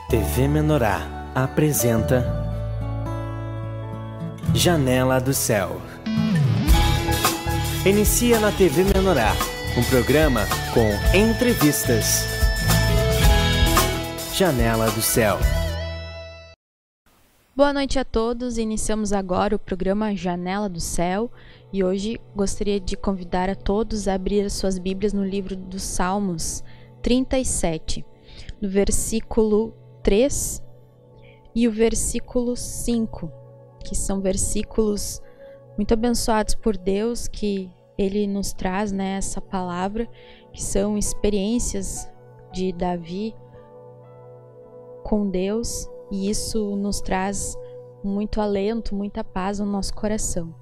TV Menorá apresenta Janela do Céu. Inicia na TV Menorá um programa com entrevistas. Janela do Céu. Boa noite a todos, iniciamos agora o programa Janela do Céu e hoje gostaria de convidar a todos a abrir as suas Bíblias no livro dos Salmos 37, no versículo 3 e o versículo 5, que são versículos muito abençoados por Deus, que Ele nos traz, essa palavra, que são experiências de Davi com Deus, e isso nos traz muito alento, muita paz no nosso coração.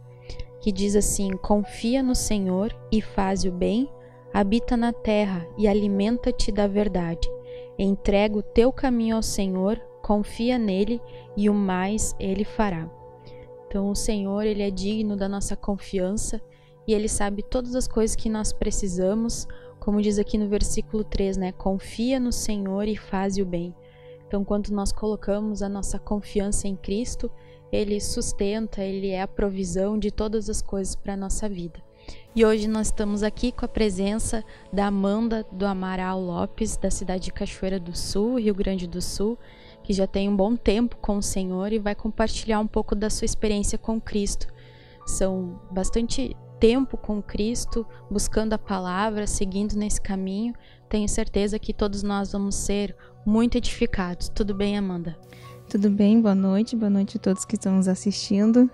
Que diz assim: confia no Senhor e faz o bem, habita na terra e alimenta-te da verdade. Entrega o teu caminho ao Senhor, confia nele e o mais ele fará. Então o Senhor, ele é digno da nossa confiança e ele sabe todas as coisas que nós precisamos, como diz aqui no versículo 3, confia no Senhor e faz o bem. Então, quando nós colocamos a nossa confiança em Cristo, Ele sustenta, Ele é a provisão de todas as coisas para a nossa vida. E hoje nós estamos aqui com a presença da Amanda do Amaral Lopes, da cidade de Cachoeira do Sul, Rio Grande do Sul, que já tem um bom tempo com o Senhor e vai compartilhar um pouco da sua experiência com Cristo. São bastante tempo com Cristo, buscando a palavra, seguindo nesse caminho. Tenho certeza que todos nós vamos ser muito edificados. Tudo bem, Amanda? Tudo bem, boa noite a todos que estão nos assistindo.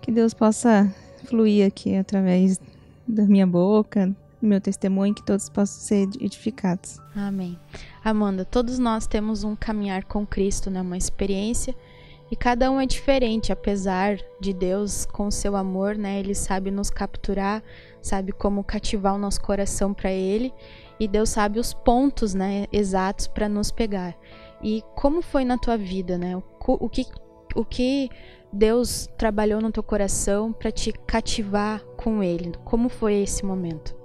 Que Deus possa fluir aqui através da minha boca, do meu testemunho, que todos possam ser edificados. Amém. Amanda, todos nós temos um caminhar com Cristo, uma experiência, e cada um é diferente, apesar de Deus, com o seu amor, Ele sabe nos capturar, sabe como cativar o nosso coração para Ele, e Deus sabe os pontos, exatos para nos pegar. E como foi na tua vida, O que Deus trabalhou no teu coração para te cativar com Ele? Como foi esse momento?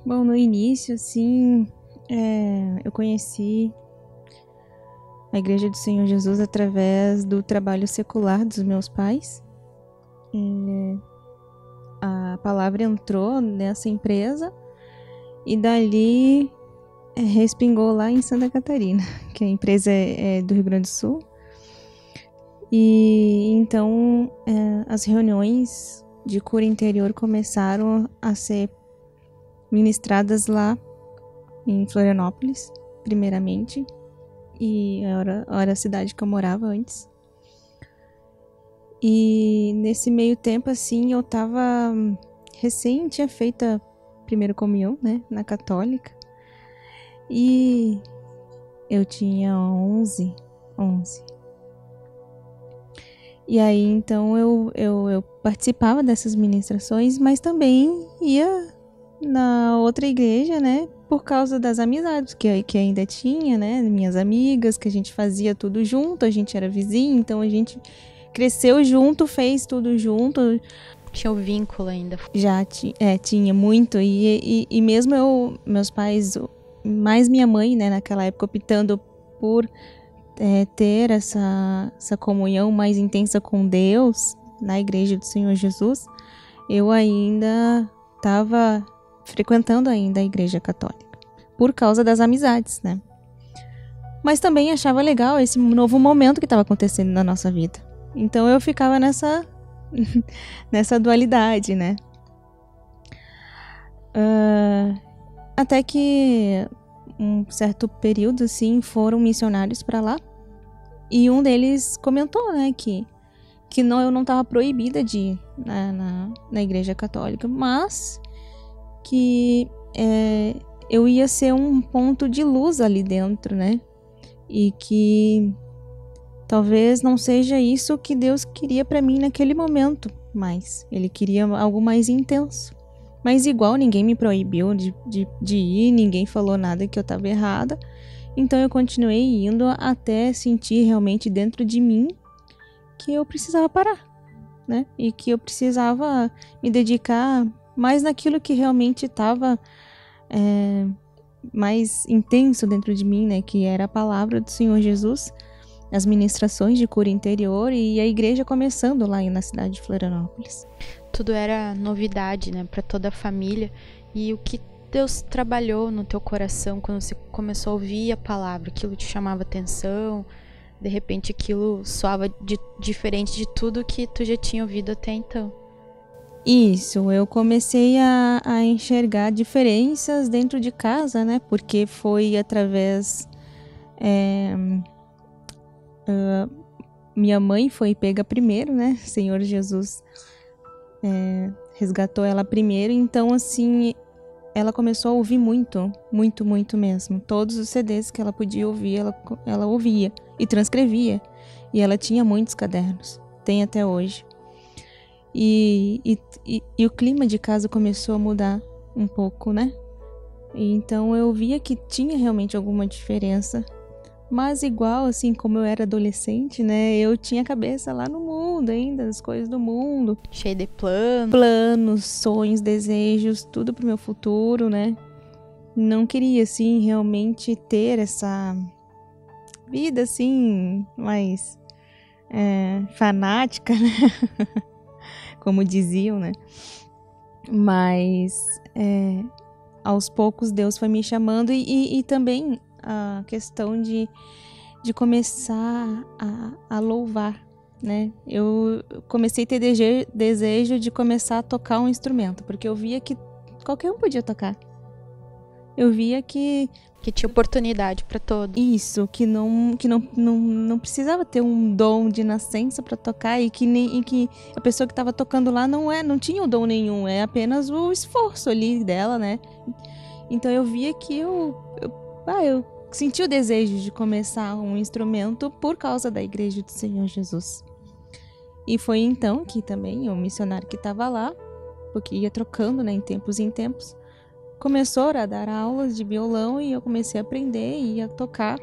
Bom, no início, eu conheci a Igreja do Senhor Jesus através do trabalho secular dos meus pais. A palavra entrou nessa empresa e dali respingou lá em Santa Catarina, que a empresa é do Rio Grande do Sul. E então as reuniões de cura interior começaram a ser ministradas lá em Florianópolis, primeiramente, e era a cidade que eu morava antes. E nesse meio tempo, eu tava tinha feito a primeira comunhão, na católica, e eu tinha 11. E aí, então, eu participava dessas ministrações, mas também ia na outra igreja, por causa das amizades que ainda tinha, minhas amigas, que a gente fazia tudo junto, a gente era vizinho, então a gente cresceu junto, fez tudo junto. Tinha o vínculo ainda. Já tinha muito, e mesmo meus pais, mais minha mãe, naquela época, optando por ter essa comunhão mais intensa com Deus, na Igreja do Senhor Jesus, eu ainda estava frequentando ainda a Igreja Católica, por causa das amizades, Mas também achava legal esse novo momento que estava acontecendo na nossa vida. Então eu ficava nessa dualidade, até que um certo período, foram missionários para lá, e um deles comentou, que eu não estava proibida de ir na Igreja Católica, mas que eu ia ser um ponto de luz ali dentro, e que talvez não seja isso que Deus queria para mim naquele momento, mas Ele queria algo mais intenso. Mas igual ninguém me proibiu de ir, ninguém falou nada que eu estava errada, então eu continuei indo até sentir realmente dentro de mim que eu precisava parar, e que eu precisava me dedicar mais naquilo que realmente estava mais intenso dentro de mim, né? Que era a palavra do Senhor Jesus, as ministrações de cura interior e a igreja começando lá na cidade de Florianópolis. Tudo era novidade, né, para toda a família. E o que Deus trabalhou no teu coração quando você começou a ouvir a palavra? Aquilo te chamava atenção? De repente aquilo soava diferente de tudo que tu já tinha ouvido até então? Isso, eu comecei a enxergar diferenças dentro de casa, né? Porque foi através... minha mãe foi pega primeiro, né? Senhor Jesus resgatou ela primeiro. Então, assim, ela começou a ouvir muito, muito, muito mesmo. Todos os CDs que ela podia ouvir, ela ouvia e transcrevia. E ela tinha muitos cadernos, tem até hoje. E o clima de casa começou a mudar um pouco, né? E então eu via que tinha realmente alguma diferença. Mas igual, assim, como eu era adolescente, né? Eu tinha a cabeça lá no mundo ainda, as coisas do mundo. Cheia de planos. Planos, sonhos, desejos, tudo pro meu futuro, né? Não queria, assim, realmente ter essa vida, assim, mais fanática, né? Como diziam, né? Mas aos poucos Deus foi me chamando e também a questão de começar a louvar, né? Eu comecei a ter desejo de começar a tocar um instrumento, porque eu via que qualquer um podia tocar. Eu via que tinha oportunidade para todos. Isso, que não precisava ter um dom de nascença para tocar e que a pessoa que estava tocando lá não tinha o dom nenhum, é apenas o esforço ali dela, né? Então eu via que eu senti o desejo de começar um instrumento por causa da Igreja do Senhor Jesus. E foi então que também o missionário que estava lá, porque ia trocando, né, em tempos, começou a dar aulas de violão e eu comecei a aprender e a tocar.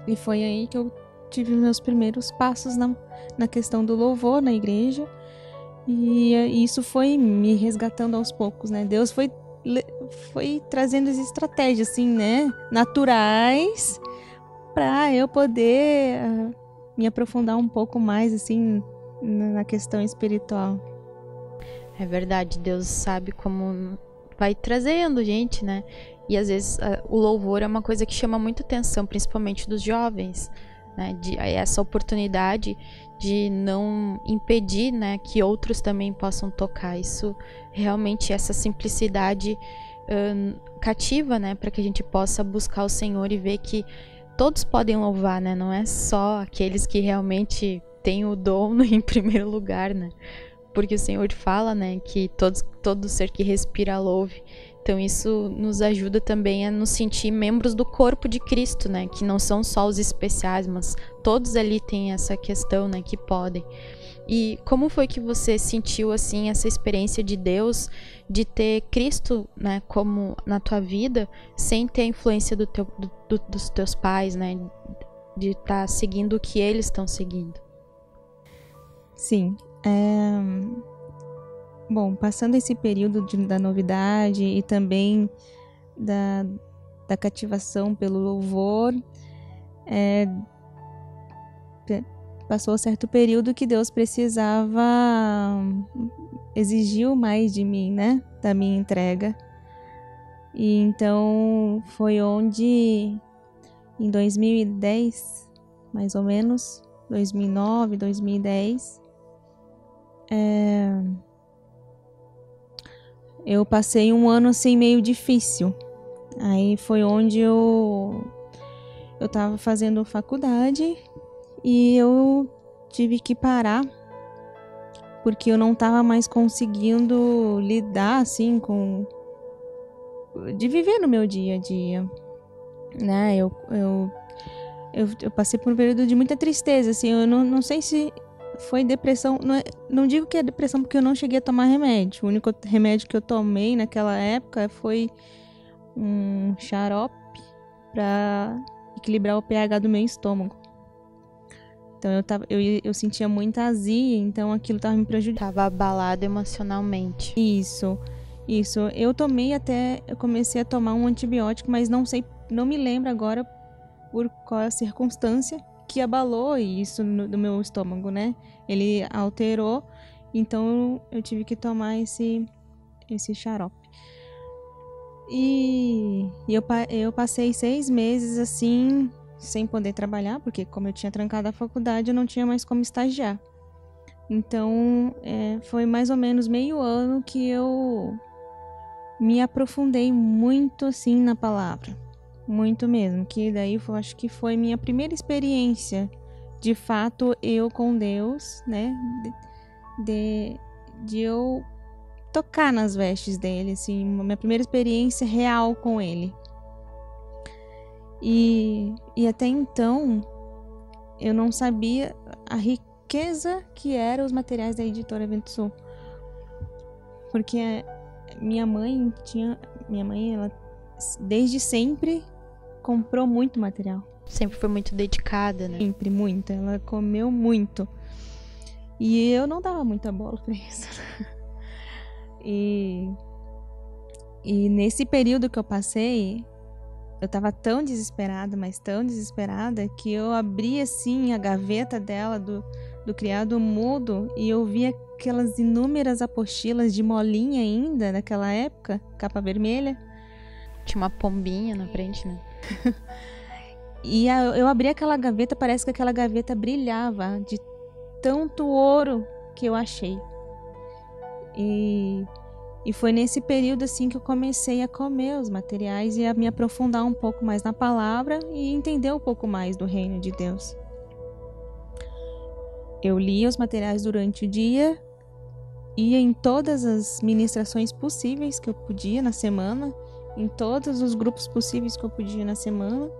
E foi aí que eu tive meus primeiros passos na questão do louvor na igreja. E isso foi me resgatando aos poucos, né? Deus foi trazendo as estratégias, assim, né? Naturais para eu poder me aprofundar um pouco mais, assim, na questão espiritual. É verdade, Deus sabe como vai trazendo gente, né? E às vezes o louvor é uma coisa que chama muita atenção, principalmente dos jovens, né? Essa oportunidade de não impedir, né, que outros também possam tocar. Isso realmente, essa simplicidade cativa, né, para que a gente possa buscar o Senhor e ver que todos podem louvar, né? Não é só aqueles que realmente têm o dom em primeiro lugar, né? Porque o Senhor fala, né, que todo ser que respira louve. Então isso nos ajuda também a nos sentir membros do corpo de Cristo, né, que não são só os especiais, mas todos ali têm essa questão, né, que podem. E como foi que você sentiu, assim, essa experiência de Deus, de ter Cristo, né, como na tua vida, sem ter a influência dos teus pais, né, de estar seguindo o que eles estão seguindo? Sim. Bom, passando esse período da novidade e também da cativação pelo louvor, passou um certo período que Deus exigiu mais de mim, né? Da minha entrega. E então foi onde, em 2010, mais ou menos, 2009, 2010, eu passei um ano assim meio difícil. Aí foi onde eu tava fazendo faculdade e eu tive que parar porque eu não tava mais conseguindo lidar assim de viver no meu dia a dia, né? Eu passei por um período de muita tristeza, assim. Eu não sei se foi depressão, não digo que é depressão porque eu não cheguei a tomar remédio. O único remédio que eu tomei naquela época foi um xarope para equilibrar o pH do meu estômago. Então eu sentia muita azia, então aquilo tava me prejudicando. Tava abalado emocionalmente. Isso. Isso, eu comecei a tomar um antibiótico, mas não me lembro agora por qual a circunstância que abalou isso no meu estômago, né? Ele alterou, então eu tive que tomar esse xarope. E eu passei 6 meses assim, sem poder trabalhar, porque como eu tinha trancado a faculdade, eu não tinha mais como estagiar. Então, foi mais ou menos meio ano que eu me aprofundei muito assim na palavra. Muito mesmo, que daí eu acho que foi minha primeira experiência, de fato, eu com Deus, né? De eu tocar nas vestes dele, assim, minha primeira experiência real com ele. E até então, eu não sabia a riqueza que eram os materiais da editora Vento Sul. Porque minha mãe, ela desde sempre comprou muito material. Sempre foi muito dedicada, né? Sempre, muito. Ela comeu muito. E eu não dava muita bola pra isso. E nesse período que eu passei, eu tava tão desesperada, mas tão desesperada, que eu abri assim a gaveta dela do criado mudo e eu vi aquelas inúmeras apostilas de molinha ainda, naquela época, capa vermelha. Tinha uma pombinha na frente, né? E eu abri aquela gaveta, parece que aquela gaveta brilhava de tanto ouro que eu achei. E foi nesse período assim que eu comecei a comer os materiais e a me aprofundar um pouco mais na palavra e entender um pouco mais do reino de Deus. Eu lia os materiais durante o dia, ia em todas as ministrações possíveis que eu podia na semana, em todos os grupos possíveis que eu podia na semana.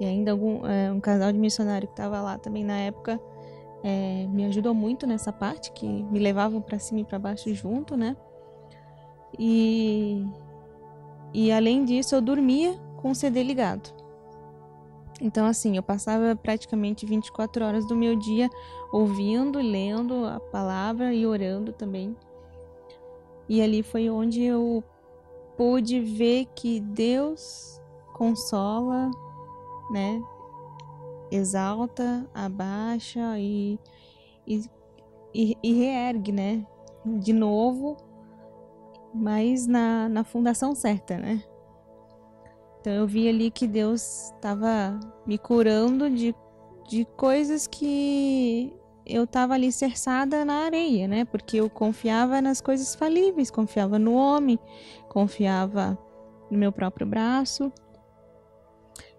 E ainda um casal de missionário que estava lá também na época me ajudou muito nessa parte, que me levavam para cima e para baixo junto, né? E além disso, eu dormia com o CD ligado. Então, assim, eu passava praticamente 24 horas do meu dia ouvindo, lendo a palavra e orando também. E ali foi onde eu pude ver que Deus consola, né? Exalta, abaixa e reergue, né? De novo, mas na fundação certa, né? Então eu vi ali que Deus estava me curando de coisas que eu estava ali cerçada na areia, né? Porque eu confiava nas coisas falíveis, confiava no homem, confiava no meu próprio braço.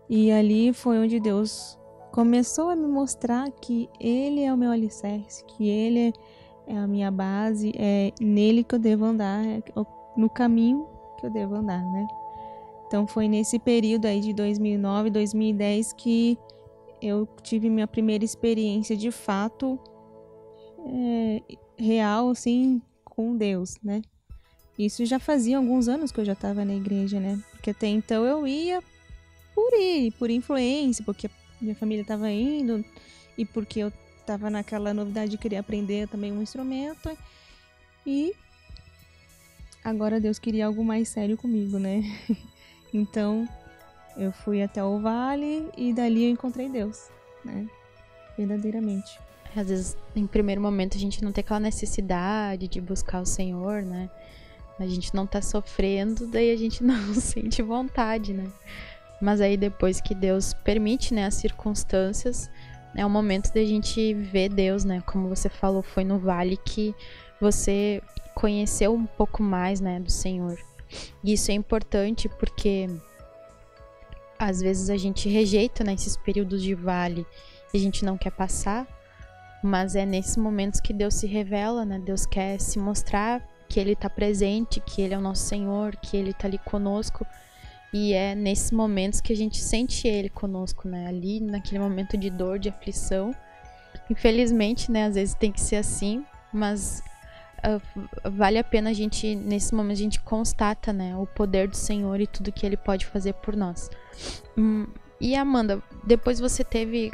E ali foi onde Deus começou a me mostrar que Ele é o meu alicerce, que Ele é a minha base, é nele que eu devo andar, no caminho que eu devo andar, né? Então foi nesse período aí de 2009, 2010 que eu tive minha primeira experiência de fato real, assim, com Deus, né? Isso já fazia alguns anos que eu já estava na igreja, né? Porque até então eu ia por influência, porque minha família estava indo e porque eu estava naquela novidade de querer aprender também um instrumento. E agora Deus queria algo mais sério comigo, né? Então eu fui até o vale e dali eu encontrei Deus, né? Verdadeiramente. Às vezes, em primeiro momento, a gente não tem aquela necessidade de buscar o Senhor, né? A gente não tá sofrendo, daí a gente não sente vontade, né? Mas aí depois que Deus permite, né, as circunstâncias, é o momento da gente ver Deus, né? Como você falou, foi no vale que você conheceu um pouco mais, né, do Senhor. E isso é importante porque às vezes a gente rejeita, né, esses períodos de vale e a gente não quer passar, mas é nesses momentos que Deus se revela, né? Deus quer se mostrar que Ele está presente, que Ele é o nosso Senhor, que Ele está ali conosco. E é nesses momentos que a gente sente Ele conosco, né? Ali, naquele momento de dor, de aflição. Infelizmente, né? Às vezes tem que ser assim, mas vale a pena a gente, nesse momento, a gente constata, né? O poder do Senhor e tudo que Ele pode fazer por nós. E Amanda, depois você teve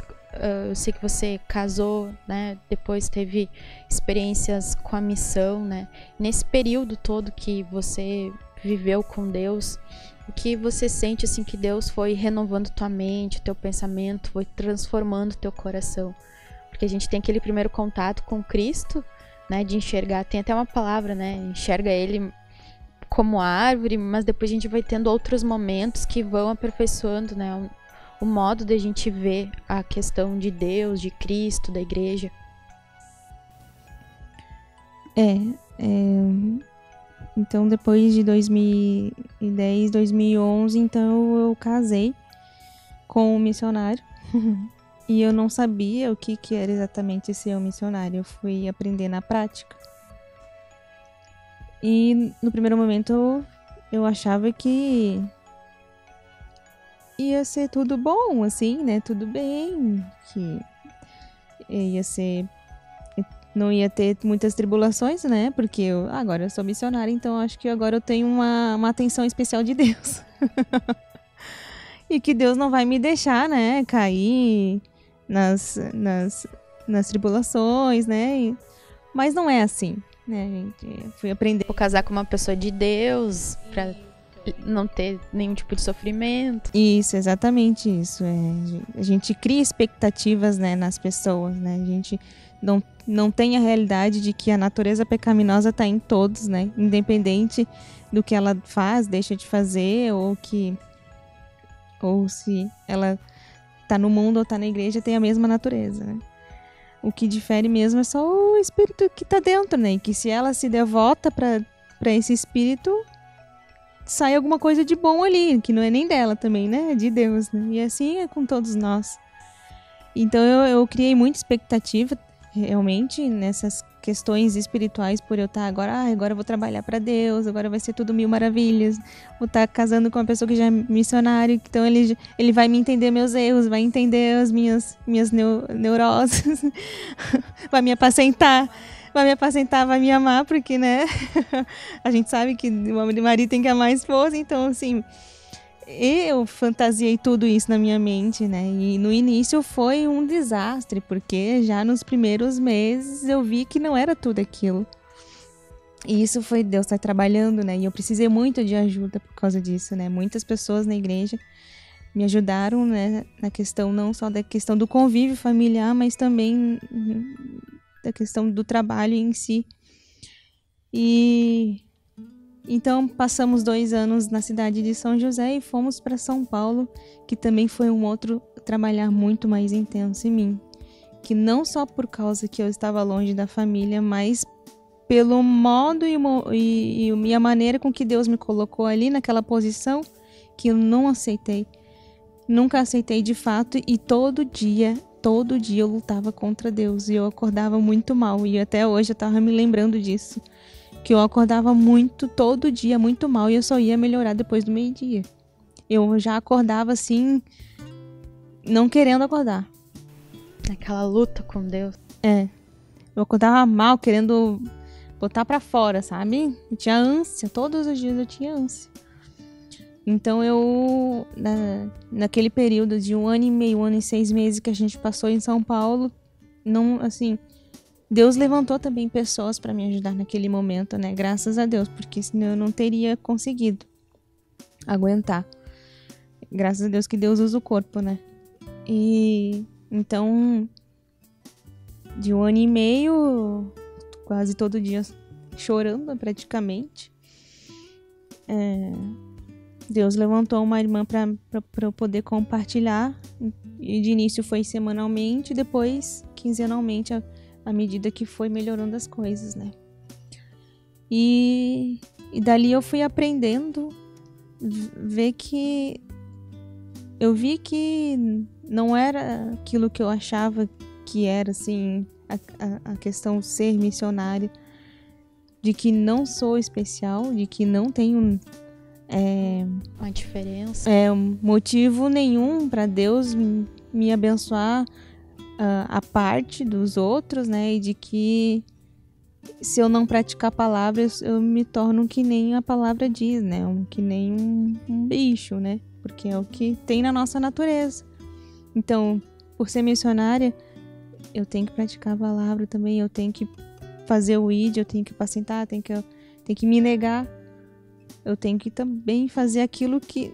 eu sei que você casou, né? Depois teve experiências com a missão, né? Nesse período todo que você viveu com Deus, o que você sente assim que Deus foi renovando tua mente, teu pensamento, foi transformando teu coração? Porque a gente tem aquele primeiro contato com Cristo, né? De enxergar, tem até uma palavra, né? Enxerga Ele como árvore, mas depois a gente vai tendo outros momentos que vão aperfeiçoando, né? O modo de a gente ver a questão de Deus, de Cristo, da igreja. Então, depois de 2010, 2011, então eu casei com um missionário. E eu não sabia o que era exatamente ser um missionário. Eu fui aprender na prática. E no primeiro momento eu achava que ia ser tudo bom, assim, né? Tudo bem. Que ia ser... Não ia ter muitas tribulações, né? Porque agora eu sou missionária, então acho que agora eu tenho uma atenção especial de Deus. E que Deus não vai me deixar, né? Cair nas tribulações, né? Mas não é assim, né, gente? Eu fui aprender. Vou casar com uma pessoa de Deus pra não ter nenhum tipo de sofrimento. Isso, exatamente isso. A gente cria expectativas, né, nas pessoas, né? A gente não tem a realidade de que a natureza pecaminosa está em todos, né? Independente do que ela faz, deixa de fazer, ou se ela tá no mundo ou tá na igreja, tem a mesma natureza, né? O que difere mesmo é só o espírito que tá dentro, né? E que se ela se devota pra esse espírito, sai alguma coisa de bom ali, que não é nem dela também, né? É de Deus, né? E assim é com todos nós. Então eu criei muita expectativa, realmente, nessas questões espirituais, por eu estar agora eu vou trabalhar para Deus, agora vai ser tudo mil maravilhas, vou estar casando com uma pessoa que já é missionário, então ele vai me entender meus erros, vai entender as minhas neuroses, vai me apacentar, vai me amar, porque, né, a gente sabe que o marido tem que amar a esposa, então, assim, eu fantasiei tudo isso na minha mente, né? E no início foi um desastre, porque já nos primeiros meses eu vi que não era tudo aquilo. E isso foi Deus tá trabalhando, né? E eu precisei muito de ajuda por causa disso, né? Muitas pessoas na igreja me ajudaram, né? Na questão, não só da questão do convívio familiar, mas também da questão do trabalho em si. Então, passamos 2 anos na cidade de São José e fomos para São Paulo, que também foi um outro trabalhar muito mais intenso em mim. Que não só por causa que eu estava longe da família, mas pelo modo e a maneira com que Deus me colocou ali naquela posição, que eu não aceitei. Nunca aceitei de fato, e todo dia eu lutava contra Deus. E eu acordava muito mal, e até hoje eu estava me lembrando disso. Que eu acordava todo dia, muito mal, e eu só ia melhorar depois do meio-dia. Eu já acordava assim, não querendo acordar. Aquela luta com Deus. Eu acordava mal, querendo botar pra fora, sabe? Eu tinha ânsia, todos os dias eu tinha ânsia. Então eu, naquele período de 1 ano e meio, 1 ano e 6 meses que a gente passou em São Paulo, não, assim... Deus levantou também pessoas para me ajudar naquele momento, né? Graças a Deus, porque senão eu não teria conseguido aguentar. Graças a Deus que Deus usa o corpo, né? E então, de 1 ano e meio, quase todo dia chorando praticamente, Deus levantou uma irmã para eu poder compartilhar. E de início foi semanalmente, depois quinzenalmente, à medida que foi melhorando as coisas, né? E dali eu fui aprendendo, eu vi que não era aquilo que eu achava que era, assim, a questão de ser missionário, de que não sou especial, de que não tenho uma diferença, motivo nenhum para Deus me abençoar a parte dos outros, né? E de que se eu não praticar a palavra, eu me torno que nem a palavra diz, né? Que nem um bicho, né? Porque é o que tem na nossa natureza. Então, por ser missionária, eu tenho que praticar a palavra também, eu tenho que fazer o ID, eu tenho que apacentar, tenho que me negar. Eu tenho que também fazer aquilo que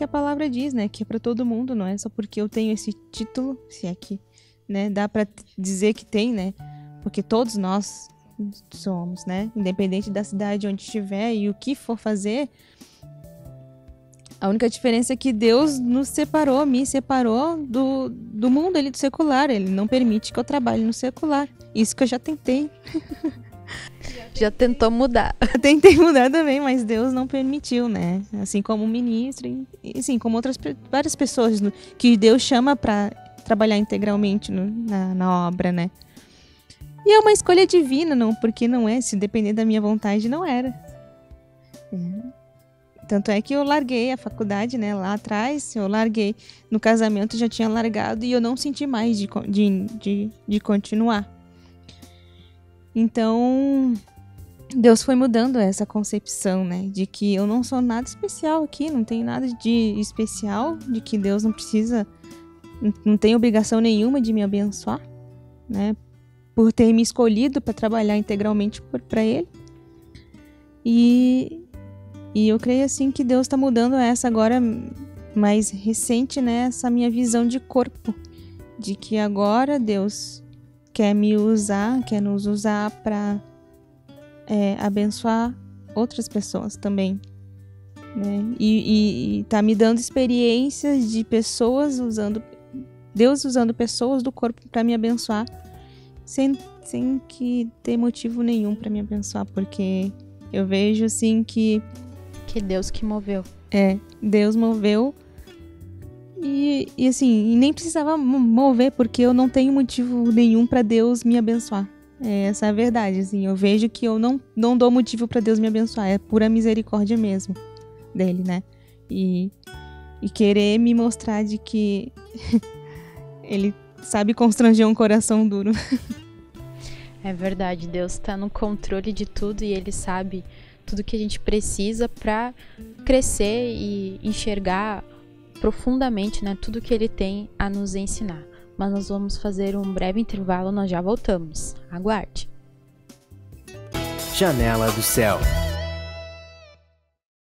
a palavra diz, né? Que é para todo mundo, não é só porque eu tenho esse título, se é que, né, dá para dizer que tem, né? Porque todos nós somos, né? Independente da cidade onde estiver e o que for fazer, a única diferença é que Deus nos separou, me separou do mundo ali, do secular. Ele não permite que eu trabalhe no secular. Isso que eu já tentei. Já tentou mudar. Eu tentei mudar também, mas Deus não permitiu, né? Assim como o ministro e assim, como várias pessoas que Deus chama para trabalhar integralmente na obra, né? E é uma escolha divina, não, porque não é, se depender da minha vontade, não era. Tanto é que eu larguei a faculdade, né? Lá atrás, eu larguei. No casamento já tinha largado e eu não senti mais de continuar. Então, Deus foi mudando essa concepção, né? De que eu não sou nada especial aqui, não tem nada de especial, de que Deus não precisa, não tem obrigação nenhuma de me abençoar, né? Por ter me escolhido para trabalhar integralmente para Ele. E eu creio assim que Deus está mudando essa agora mais recente, né? Essa minha visão de corpo. De que agora Deus quer me usar, quer nos usar para abençoar outras pessoas também. Né? E tá me dando experiências de pessoas Deus usando pessoas do corpo para me abençoar. Sem que ter motivo nenhum para me abençoar. Porque eu vejo assim que Deus que moveu. Deus moveu e assim, nem precisava mover, porque eu não tenho motivo nenhum para Deus me abençoar. Essa é a verdade, assim, eu vejo que eu não dou motivo para Deus me abençoar, é pura misericórdia mesmo dele, né? E querer me mostrar de que ele sabe constranger um coração duro. É verdade, Deus está no controle de tudo e Ele sabe tudo que a gente precisa para crescer e enxergar profundamente, né, tudo que Ele tem a nos ensinar. Mas nós vamos fazer um breve intervalo, nós já voltamos. Aguarde. Janela do Céu.